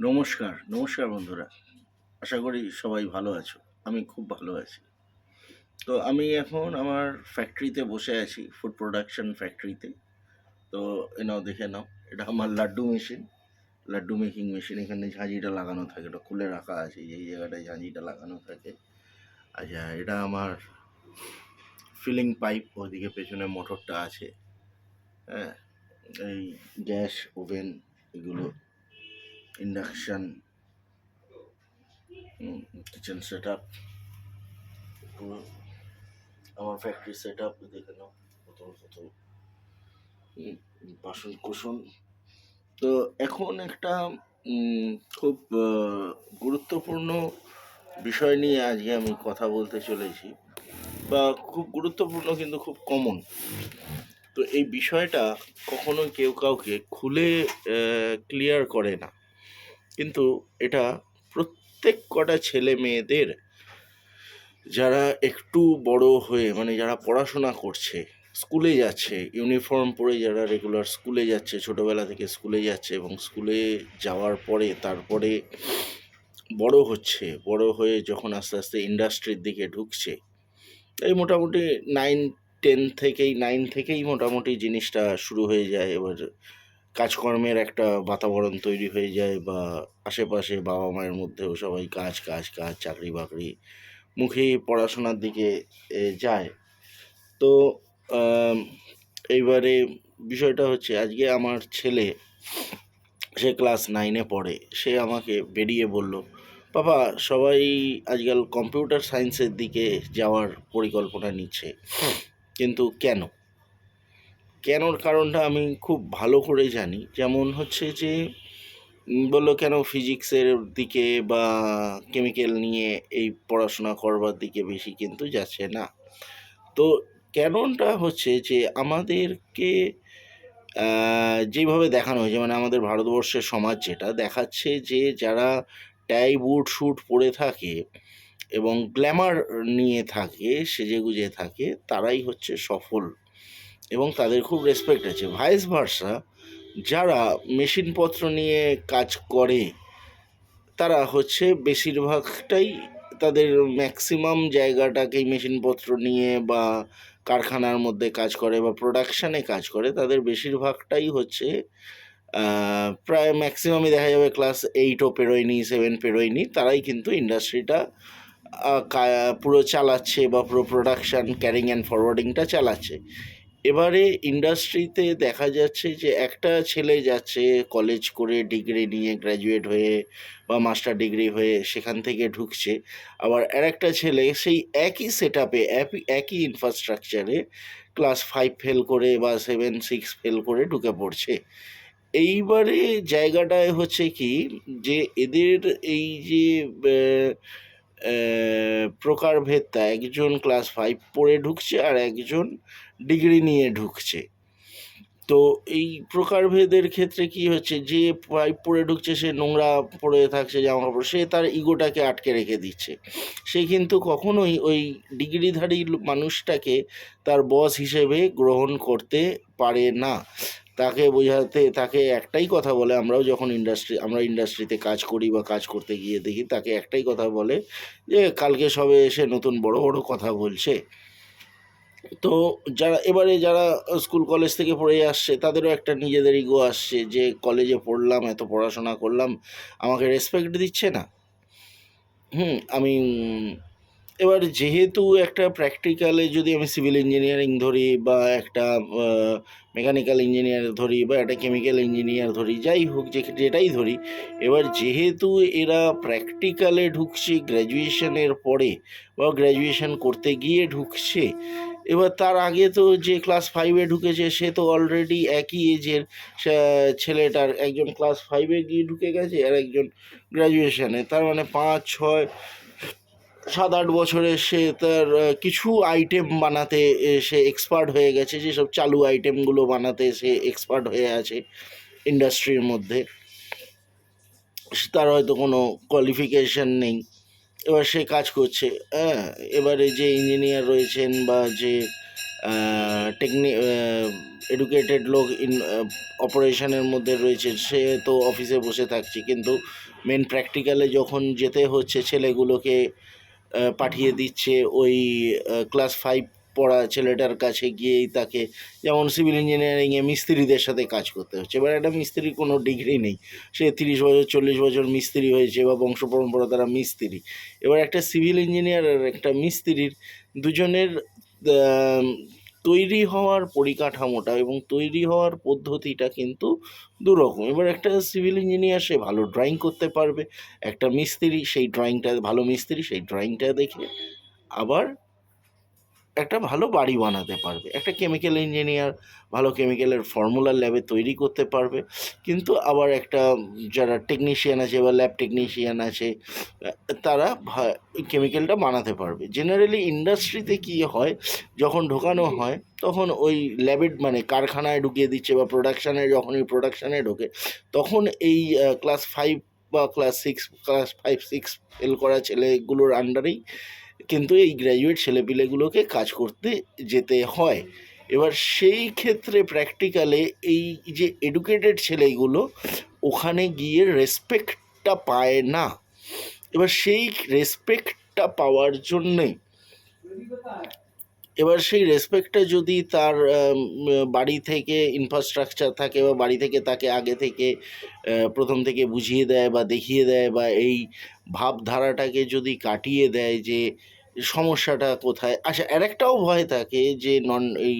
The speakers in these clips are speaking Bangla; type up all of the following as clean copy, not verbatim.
নমস্কার, নমস্কার বন্ধুরা। আশা করি সবাই ভালো আছো। আমি খুব ভালো আছি। তো আমি এখন আমার ফ্যাক্টরিতে বসে আছি, ফুড প্রোডাকশন ফ্যাক্টরিতে। তো এ নাও দেখে নাও। এটা আমার laddu machine, laddu making machine. এখানে ঝাঁঝিটা লাগানো থাকে, এটা খুলে রাখা আছে। এই জায়গাটায় ঝাঁঝিটা লাগানো থাকে। আচ্ছা, এটা আমার ফিলিং পাইপ, ওইদিকে পেছনে মোটরটা আছে। হ্যাঁ, এই গ্যাস ওভেন এগুলো, ইন্ডাকশন, কিচেন সেট আপ, আমার ফ্যাক্টরি সেট আপ দেখে নাও, কত কত বাসন কোসন। তো এখন একটা খুব গুরুত্বপূর্ণ বিষয় নিয়ে আজকে আমি কথা বলতে চলেছি, বা খুব গুরুত্বপূর্ণ কিন্তু খুব কমন। তো এই বিষয়টা কখনো কেউ কাউকে খুলে ক্লিয়ার করে না, কিন্তু এটা প্রত্যেক কটা ছেলে মেয়েদের, যারা একটু বড় হয়ে মানে যারা পড়াশোনা করছে, স্কুলে যাচ্ছে, ইউনিফর্ম পরে যারা রেগুলার স্কুলে যাচ্ছে, ছোটোবেলা থেকে স্কুলে যাচ্ছে এবং স্কুলে যাওয়ার পরে তারপরে বড় হচ্ছে, বড় হয়ে যখন আস্তে আস্তে ইন্ডাস্ট্রির দিকে ঢুকছে, এই মোটামুটি 9 থেকেই মোটামুটি জিনিসটা শুরু হয়ে যায়। এবার কাজকর্মের একটা বাতাবরণ তৈরি হয়ে যায়, বা আশেপাশে বাবা মায়ের মধ্যেও সবাই কাজ কাজ কাজ, চাকরি বাকরি মুখেই পড়াশোনার দিকে যায়। তো আম, এইবারে বিষয়টা হচ্ছে, আজকে আমার ছেলে, সে ক্লাস 9-এ পড়ে, সে আমাকে বেরিয়ে বলল, বাবা, সবাই আজকাল কম্পিউটার সায়েন্সের দিকে যাওয়ার পরিকল্পনা নিচ্ছে, কিন্তু কেন? কেনর কারণটা আমি খুব ভালো করে জানি। যেমন হচ্ছে যে, বললো কেন ফিজিক্সের দিকে বা কেমিক্যাল নিয়ে এই পড়াশোনা করবার দিকে বেশি কিন্তু যাচ্ছে না। তো কেনটা হচ্ছে যে, আমাদেরকে যেইভাবে দেখানো হয়েছে, মানে আমাদের ভারতবর্ষের সমাজ যেটা দেখাচ্ছে, যে যারা টাই বুট স্যুট পরে থাকে এবং গ্ল্যামার নিয়ে থাকে, সেজেগুজে থাকে, তারাই হচ্ছে সফল এবং তাদের খুব রেসপেক্ট আছে। ভাইস ভার্সা, যারা মেশিনপত্র নিয়ে কাজ করে, তারা হচ্ছে বেশিরভাগটাই তাদের ম্যাক্সিমাম জায়গাটাকেই মেশিনপত্র নিয়ে বা কারখানার মধ্যে কাজ করে বা প্রোডাকশানে কাজ করে, তাদের বেশিরভাগটাই হচ্ছে প্রায় ম্যাক্সিমামই দেখা যাবে ক্লাস 8ও পেরোয়নি, 7 পেরোয়নি, তারাই কিন্তু ইন্ডাস্ট্রিটা পুরো চালাচ্ছে বা পুরো প্রোডাকশান ক্যারিং অ্যান্ড ফরওয়ার্ডিংটা চালাচ্ছে। এবারে ইন্ডাস্ট্রিতে দেখা যাচ্ছে যে একটা ছেলে যাচ্ছে কলেজ করে, ডিগ্রি নিয়ে, গ্র্যাজুয়েট হয়ে বা মাস্টার ডিগ্রি হয়ে সেখান থেকে ঢুকছে, আবার আরেকটা ছেলে সেই একই সেট আপে, একই ইনফ্রাস্ট্রাকচারে ক্লাস 5 ফেল করে বা 7, 6 ফেল করে ঢুকে পড়ছে। এইবারে জায়গাটায় হচ্ছে কি, যে এদের এই যে প্রকারভেদটা, একজন ক্লাস 5 পড়ে ঢুকছে আর একজন ডিগ্রি নিয়ে ঢুকছে। তো এই প্রকারভেদের ক্ষেত্রে কি হচ্ছে, যে 5 পড়ে ঢুকছে সে নোংরা পড়ে থাকছে জামা কাপড়, সে তার ইগোটাকে আটকে রেখে দিচ্ছে। সে কিন্তু কখনোই ওই ডিগ্রিধারী মানুষটাকে তার বস হিসেবে গ্রহণ করতে পারে না। তাকে বোঝাতে, তাকে একটাই কথা বলে, আমরা ইন্ডাস্ট্রিতে কাজ করি বা কাজ করতে গিয়ে দেখি, তাকে একটাই কথা বলে যে কালকে সবে এসে নতুন বড় বড় কথা বলছে। তো যারা স্কুল কলেজ থেকে পড়ে আসছে, তাদেরও একটা নিজেদের ইগো আসছে, যে কলেজে পড়লাম, এত পড়াশোনা করলাম, আমাকে রেসপেক্ট দিচ্ছে না। আমি এবার যেহেতু একটা প্র্যাকটিক্যালে, যদি আমি সিভিল ইঞ্জিনিয়ারিং ধরি বা একটা মেকানিক্যাল ইঞ্জিনিয়ার ধরি বা একটা কেমিক্যাল ইঞ্জিনিয়ার ধরি, যাই হোক, যেটাই ধরি, এবার যেহেতু এরা প্র্যাকটিক্যালে ঢুকছে গ্র্যাজুয়েশনের পরে বা গ্র্যাজুয়েশন করতে গিয়ে ঢুকছে, এবার তার আগে তো যে ক্লাস 5-এ ঢুকেছে, সে তো অলরেডি একই এজের ছেলেটার, একজন ক্লাস 5-এ গিয়ে ঢুকে গেছে আর একজন গ্র্যাজুয়েশনে, তার মানে 5, 6, 7, 8 বছরে সে তার কিছু আইটেম বানাতে সে এক্সপার্ট হয়ে গেছে, যেসব চালু আইটেমগুলো বানাতে সে এক্সপার্ট হয়ে আছে ইন্ডাস্ট্রির মধ্যে। তার হয়তো কোনো কোয়ালিফিকেশান নেই, এবার সে কাজ করছে। হ্যাঁ, এবারে যে ইঞ্জিনিয়ার রয়েছেন বা যে এডুকেটেড লোক অপারেশনের মধ্যে রয়েছে, সে তো অফিসে বসে থাকছে, কিন্তু মেন প্র্যাকটিক্যালে যখন যেতে হচ্ছে ছেলেগুলোকে পাঠিয়ে দিচ্ছে ওই ক্লাস 5 পড়া ছেলেটার কাছে গিয়েই তাকে, যেমন সিভিল ইঞ্জিনিয়ারিংয়ে মিস্ত্রিদের সাথে কাজ করতে হচ্ছে। এবার একটা মিস্ত্রির কোনো ডিগ্রি নেই, সে 30 বছর 40 বছর মিস্ত্রি হয়েছে বা বংশ পরম্পরা তারা মিস্ত্রি। এবার একটা সিভিল ইঞ্জিনিয়ার আর একটা মিস্ত্রির দুজনের আম, তৈরি হওয়ার পরিকাঠামোটা এবং তৈরি হওয়ার পদ্ধতিটা কিন্তু দুরকম। এবার একটা সিভিল ইঞ্জিনিয়ার সে ভালো ড্রয়িং করতে পারবে, একটা মিস্ত্রি সেই ড্রয়িংটা, ভালো মিস্ত্রি সেই ড্রয়িংটা দেখে আবার একটা ভালো বাড়ি বানাতে পারবে। একটা কেমিক্যাল ইঞ্জিনিয়ার ভালো কেমিক্যালের ফর্মুলা ল্যাবে তৈরি করতে পারবে, কিন্তু আবার একটা যারা টেকনিশিয়ান আছে বা ল্যাব টেকনিশিয়ান আছে তারা কেমিক্যালটা বানাতে পারবে। জেনারেলি ইন্ডাস্ট্রিতে কী হয়, যখন ঢোকানো হয় তখন ওই ল্যাবের মানে কারখানায় ঢুকিয়ে দিচ্ছে বা প্রোডাকশানে, যখনই প্রোডাকশানে ঢোকে তখন এই ক্লাস 5 বা ক্লাস 5 6 ফেল করা ছেলেগুলোর আন্ডারেই কিন্তু এই গ্র্যাজুয়েট ছেলেপিলেগুলোকে কাজ করতে যেতে হয়। এবার সেই ক্ষেত্রে প্র্যাকটিক্যালে এই যে এডুকেটেড ছেলেগুলো ওখানে গিয়ে রেসপেক্টটা পায় না। এবার সেই রেসপেক্টটা পাওয়ার জন্যে, এবার সেই রেসপেক্টটা যদি তার বাড়ি থেকে ইনফ্রাস্ট্রাকচার থাকে বা বাড়ি থেকে তাকে আগে থেকে প্রথম থেকে বুঝিয়ে দেয় বা দেখিয়ে দেয় বা এই ভাবধারাটাকে যদি কাটিয়ে দেয় যে সমস্যাটা কোথায়। আচ্ছা, আর একটাও ভয় থাকে যে এই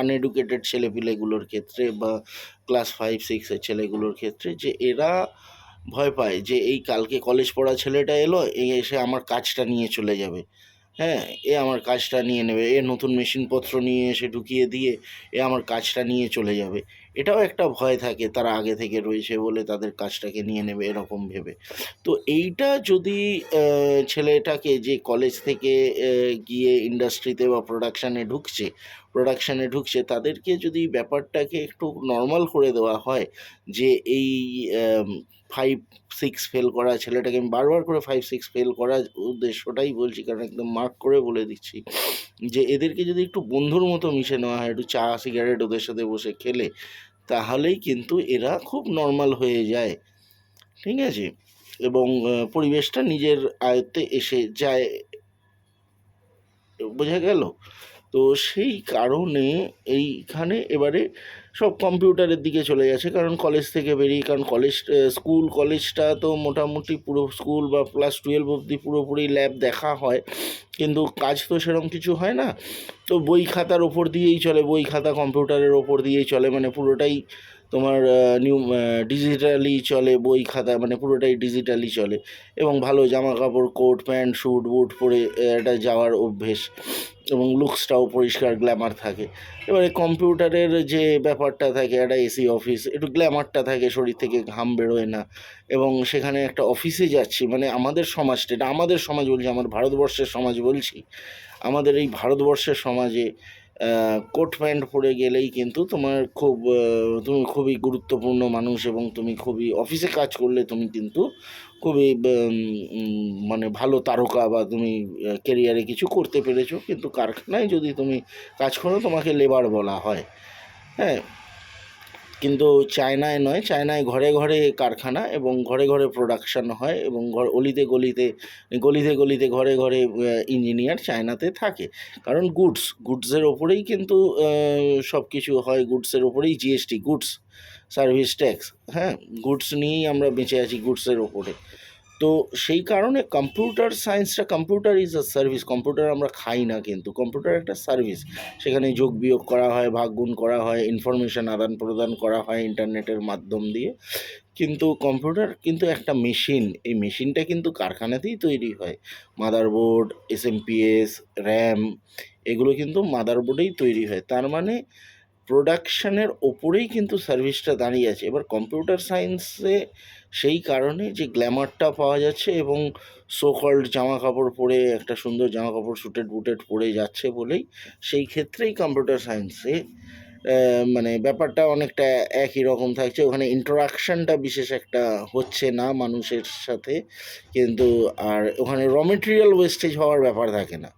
আনএডুকেটেড ছেলেপিলেগুলোর ক্ষেত্রে বা ক্লাস 5 6 ছেলেগুলোর ক্ষেত্রে, যে এরা ভয় পায় যে এই কালকে কলেজ পড়া ছেলেটা এলো, এসে আমার কাজটা নিয়ে চলে যাবে। হ্যাঁ, এ আমার কাজটা নিয়ে নেবে, এ নতুন মেশিনপত্র নিয়ে এসে ঢুকিয়ে দিয়ে এ আমার কাজটা নিয়ে চলে যাবে। এটাও একটা ভয় থাকে, তারা আগে থেকে রয়েছে বলে তাদের কাজটাকে নিয়ে নেবে এরকম ভেবে। তো এইটা যদি ছেলেটাকে যে কলেজ থেকে গিয়ে ইন্ডাস্ট্রিতে বা প্রোডাকশানে ঢুকছে তাদেরকে যদি ব্যাপারটাকে একটু নর্মাল করে দেওয়া হয়, যে এই 5 6 ফেল করা ছেলেটাকে, আমি বারবার করে 5 6 ফেল করার উদ্দেশ্যটাই বলছি, কারণ একদম মার্ক করে বলে দিচ্ছি যে এদেরকে যদি একটু বন্ধুর মতো মিশে নেওয়া হয়, একটু চা সিগারেট ওদের সাথে বসে খেলে, তাহলেই কিন্তু এরা খুব নর্মাল হয়ে যায়। ঠিক আছে? এবং পরিবেশটা নিজের আয়ত্তে এসে যায়। বোঝা গেল? তো সেই কারণে এইখানে এবারে সব কম্পিউটারের দিকে চলে গেছে, কারণ কলেজ থেকে বেরিয়ে, কারণ কলেজটা তো মোটামুটি পুরো স্কুল বা ক্লাস 12 অবধি পুরোপুরি ল্যাব দেখা হয়, কিন্তু কাজ তো সেরকম কিছু হয় না। তো বই খাতার ওপর দিয়েই চলে, বই খাতা কম্পিউটারের ওপর দিয়েই চলে, মানে পুরোটাই তোমার ডিজিটালি চলে, বই খাতা মানে পুরোটাই ডিজিটালি চলে। এবং ভালো জামা কাপড়, কোট প্যান্ট স্যুট বুট পরে এটা যাওয়ার অভ্যেস, এবং লুকসটাও পরিষ্কার গ্ল্যামার থাকে। এবারে কম্পিউটারের যে ব্যাপারটা থাকে, একটা এসি অফিস, একটু গ্ল্যামারটা থাকে, শরীর থেকে ঘাম বেরোয় না, এবং সেখানে একটা অফিসে যাচ্ছি, মানে আমাদের সমাজটা, এটা আমাদের সমাজ বলছি, আমার ভারতবর্ষের সমাজ বলছি, আমাদের এই ভারতবর্ষের সমাজে কোট প্যান্ট পরে গেলেই কিন্তু তোমার তুমি খুবই গুরুত্বপূর্ণ মানুষ, এবং তুমি খুবই অফিসে কাজ করলে তুমি কিন্তু খুবই মানে ভালো তারকা, বা তুমি কেরিয়ারে কিছু করতে পেরেছো। কিন্তু কারখানায় যদি তুমি কাজ করো তোমাকে লেবার বলা হয়। হ্যাঁ, কিন্তু চায়নায় নয়, চায়নায় ঘরে ঘরে কারখানা এবং ঘরে ঘরে প্রোডাকশন হয়, এবং অলিতে গলিতে গলিতে গলিতে ঘরে ঘরে ইঞ্জিনিয়ার চায়নাতে থাকে। কারণ গুডসের ওপরেই কিন্তু সব কিছু হয়, গুডসের ওপরেই জিএসটি, গুডস সার্ভিস ট্যাক্স। হ্যাঁ, গুডস নিয়েই আমরা বেঁচে আছি, গুডসের ওপরে। তো সেই কারণে computer is a service. Computer আমরা খাই না, কিন্তু কম্পিউটার একটা সার্ভিস। সেখানে যোগ বিয়োগ করা হয়, ভাগ গুণ করা হয়, ইনফরমেশান আদান প্রদান করা হয় ইন্টারনেটের মাধ্যম দিয়ে। কিন্তু কম্পিউটার কিন্তু একটা মেশিন, এই মেশিনটা কিন্তু কারখানাতেই তৈরি হয়। মাদারবোর্ড, এসএমপিএস, র্যাম, এগুলো কিন্তু মাদারবোর্ডেই তৈরি হয়। তার মানে প্রোডাকশানের ওপরেই কিন্তু সার্ভিসটা দাঁড়িয়ে আছে। এবার কম্পিউটার সায়েন্সে সেই কারণে যে গ্ল্যামারটা পাওয়া যাচ্ছে, এবং সো কল্ড জামা কাপড় পরে, একটা সুন্দর জামা কাপড় সুটেড বুটেড পরে যাচ্ছে বলেই, সেই ক্ষেত্রেই কম্পিউটার সায়েন্সে মানে ব্যাপারটা অনেকটা একই রকম থাকছে। ওখানে ইন্টারাকশানটা বিশেষ একটা হচ্ছে না মানুষের সাথে, কিন্তু আর ওখানে র মেটেরিয়াল ওয়েস্টেজ হওয়ার ব্যাপার থাকে না।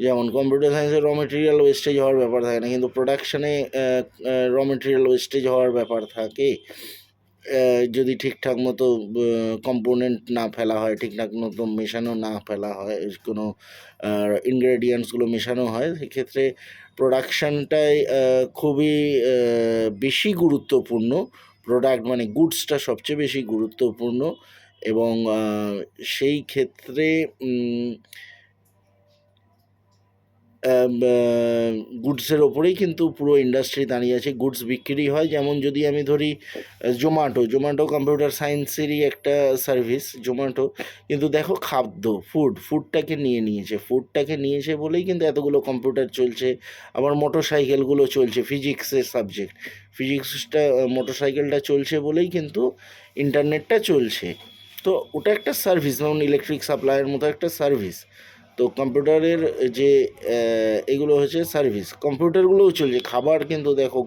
যেমন কম্পিউটার সায়েন্সে র মেটেরিয়াল ওয়েস্টেজ হওয়ার ব্যাপার থাকে না, কিন্তু প্রোডাকশানে র মেটেরিয়াল ওয়েস্টেজ হওয়ার ব্যাপার থাকে। যদি ঠিকঠাক মতো কম্পোনেন্ট না ফেলা হয়, ঠিকঠাক মতো মেশানো না ফেলা হয়, কোনো ইনগ্রেডিয়েন্টসগুলো মেশানো হয়, সেক্ষেত্রে প্রোডাকশানটাই খুবই বেশি গুরুত্বপূর্ণ। প্রোডাক্ট মানে গুডসটা সবচেয়ে বেশি গুরুত্বপূর্ণ, এবং সেই ক্ষেত্রে গুডসের ওপরেই কিন্তু পুরো ইন্ডাস্ট্রি দাঁড়িয়ে আছে। গুডস বিক্রি হয়, যেমন যদি আমি ধরি জোম্যাটো কম্পিউটার সায়েন্সেরই একটা সার্ভিস জোম্যাটো, কিন্তু দেখো ফুডটাকে নিয়েছে বলেই কিন্তু এতগুলো কম্পিউটার চলছে। আবার মোটর সাইকেলগুলো চলছে, ফিজিক্সের সাবজেক্ট, ফিজিক্সটা মোটর সাইকেলটা চলছে বলেই কিন্তু ইন্টারনেটটা চলছে। তো ওটা একটা সার্ভিস, যেমন ইলেকট্রিক সাপ্লাইয়ের মতো একটা সার্ভিস। তো কম্পিউটারের যে এগুলো হচ্ছে সার্ভিস, কম্পিউটারগুলোও চলছে। খাবার কিন্তু দেখো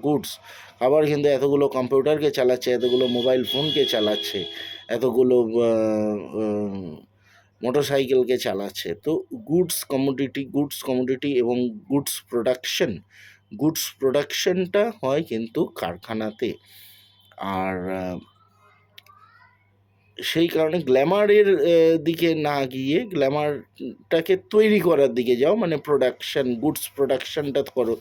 খাবার কিন্তু এতগুলো কম্পিউটারকে চালাচ্ছে, এতগুলো মোবাইল ফোনকে চালাচ্ছে, এতগুলো মোটর সাইকেলকে চালাচ্ছে। তো গুডস কমোডিটি এবং প্রোডাকশনটা হয় কিন্তু কারখানাতে। আর সেই কারণে গ্ল্যামারের দিকে না গিয়ে গ্ল্যামারটাকে তৈরি করার দিকে যাও, মানে গুডস প্রোডাকশনটা করো।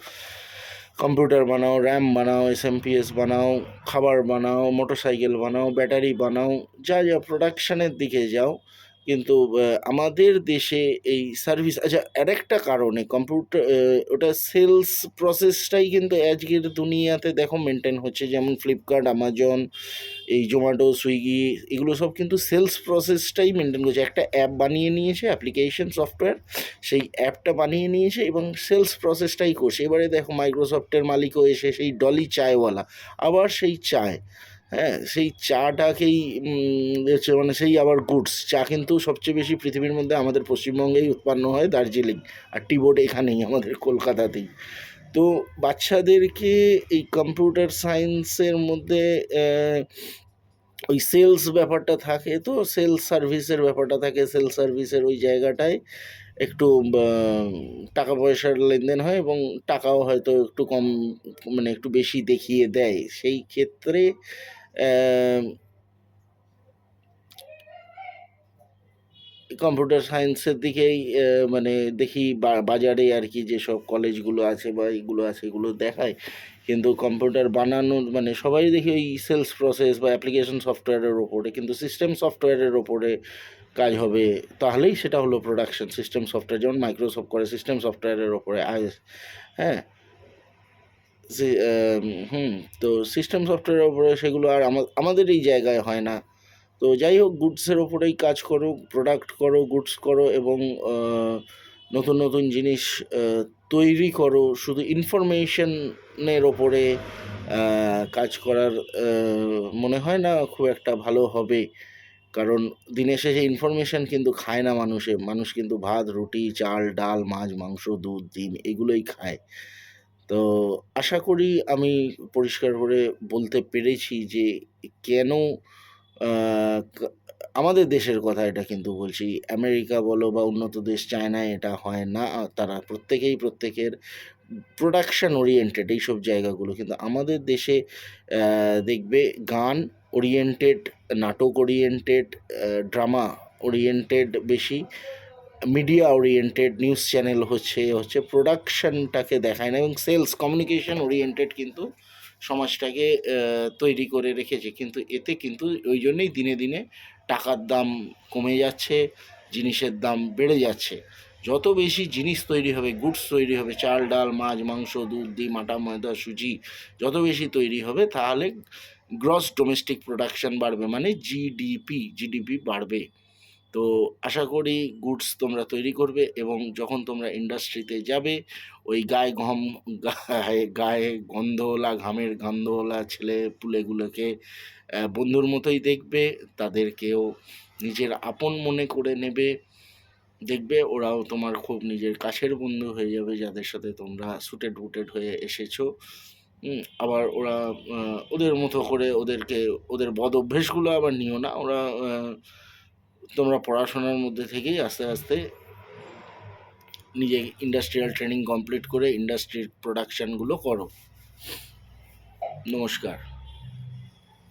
কম্পিউটার বানাও, র্যাম বানাও, এসএমপিএস বানাও, খাবার বানাও, মোটর সাইকেল বানাও, ব্যাটারি বানাও, যা প্রোডাকশানের দিকে যাও। কিন্তু আমাদের দেশে এই সার্ভিস, আচ্ছা, আরেকটা কারণে কম্পিউটার, ওটা সেলস প্রসেসটাই কিন্তু আজকের দুনিয়াতে দেখো মেনটেন হচ্ছে। যেমন ফ্লিপকার্ট, আমাজন, এই জোম্যাটো, সুইগি, এগুলো সব কিন্তু সেলস প্রসেসটাই মেনটেন করছে। একটা অ্যাপ বানিয়ে নিয়েছে, অ্যাপ্লিকেশন সফটওয়্যার, সেই অ্যাপটা বানিয়ে নিয়েছে এবং সেলস প্রসেসটাই করছে। এবারে দেখো মাইক্রোসফটের মালিকও এসে সেই ডলি চায়ওয়ালা, আবার সেই চায়, হ্যাঁ, সেই চাটাকেই মানে সেই আবার গুডস চা কিন্তু সবচেয়ে বেশি পৃথিবীর মধ্যে আমাদের পশ্চিমবঙ্গেই উৎপন্ন হয়, দার্জিলিং, আর টি বোর্ড এখানেই আমাদের কলকাতাতেই। তো বাচ্চাদেরকে এই কম্পিউটার সায়েন্সের মধ্যে ওই সেলস ব্যাপারটা থাকে, তো সেলস সার্ভিসের ব্যাপারটা থাকে। সেলস সার্ভিসের ওই জায়গাটায় একটু টাকা পয়সার লেনদেন হয়, এবং টাকাও হয়তো একটু কম, মানে একটু বেশি দেখিয়ে দেয়। সেই ক্ষেত্রে কম্পিউটার সায়েন্সের দিকেই মানে দেখি বাজারে আর কি, যেসব কলেজগুলো আছে বা এইগুলো আছে, এগুলো দেখায়। কিন্তু কম্পিউটার বানানোর মানে সবাই দেখি ওই সেলস প্রসেস বা অ্যাপ্লিকেশন সফটওয়্যারের ওপরে, কিন্তু সিস্টেম সফটওয়্যারের ওপরে কাজ হবে, তাহলেই সেটা হলো প্রোডাকশন। সিস্টেম সফটওয়্যার যেমন মাইক্রোসফট করে, সিস্টেম সফটওয়্যারের ওপরে হ্যাঁ, হুম, তো সিস্টেম সফটওয়্যারের ওপরে সেগুলো আর আমাদের এই জায়গায় হয় না। তো যাই হোক, গুডসের ওপরেই কাজ করো, প্রোডাক্ট করো, গুডস করো, এবং নতুন নতুন জিনিস তৈরি করো। শুধু ইনফরমেশনের ওপরে কাজ করার মনে হয় না খুব একটা ভালো হবে। কারণ দিনের শেষে ইনফরমেশন কিন্তু খায় না মানুষ কিন্তু ভাত, রুটি, চাল, ডাল, মাছ, মাংস, দুধ, ডিম এগুলোই খায়। তো আশা করি আমি পরিষ্কার করে বলতে পেরেছি যে কেন আমাদের দেশের কথা এটা কিন্তু বলছি, আমেরিকা বলো বা উন্নত দেশ চায়নায় এটা হয় না। তারা প্রত্যেকের প্রোডাকশন ওরিয়েন্টেড এইসব জায়গাগুলো, কিন্তু আমাদের দেশে দেখবে গান ওরিয়েন্টেড, নাটক ওরিয়েন্টেড, ড্রামা ওরিয়েন্টেড বেশি, মিডিয়া ওরিয়েন্টেড, নিউজ চ্যানেল হচ্ছে প্রোডাকশনটাকে দেখায় না, এবং সেলস কমিউনিকেশন ওরিয়েন্টেড কিন্তু সমাজটাকে তৈরি করে রেখেছে। কিন্তু এতে কিন্তু ওই জন্যেই দিনে দিনে টাকার দাম কমে যাচ্ছে, জিনিসের দাম বেড়ে যাচ্ছে। যত বেশি জিনিস তৈরি হবে, গুডস তৈরি হবে, চাল, ডাল, মাছ, মাংস, দুধ, ডিম, আটা, ময়দা, সুজি যত বেশি তৈরি হবে, তাহলে গ্রস ডোমেস্টিক প্রোডাকশন বাড়বে, মানে জিডিপি বাড়বে। তো আশা করি গুডস তোমরা তৈরি করবে, এবং যখন তোমরা ইন্ডাস্ট্রিতে যাবে, ওই গায়ে গন্ধওয়ালা, ঘামের গন্ধওয়ালা ছেলে পুলেগুলোকে বন্ধুর মতোই দেখবে, তাদেরকেও নিজের আপন মনে করে নেবে। দেখবে ওরাও তোমার খুব নিজের কাছের বন্ধু হয়ে যাবে, যাদের সাথে তোমরা সুটেড বুটেড হয়ে এসেছো। আবার ওরা ওদের মতো করে ওদের বদ অভ্যেসগুলো আবার নিও না। তোমরা পড়াশোনার মধ্যে থেকেই আস্তে আস্তে নিজে ইন্ডাস্ট্রিয়াল ট্রেনিং কমপ্লিট করে ইন্ডাস্ট্রির প্রোডাকশানগুলো করো। নমস্কার।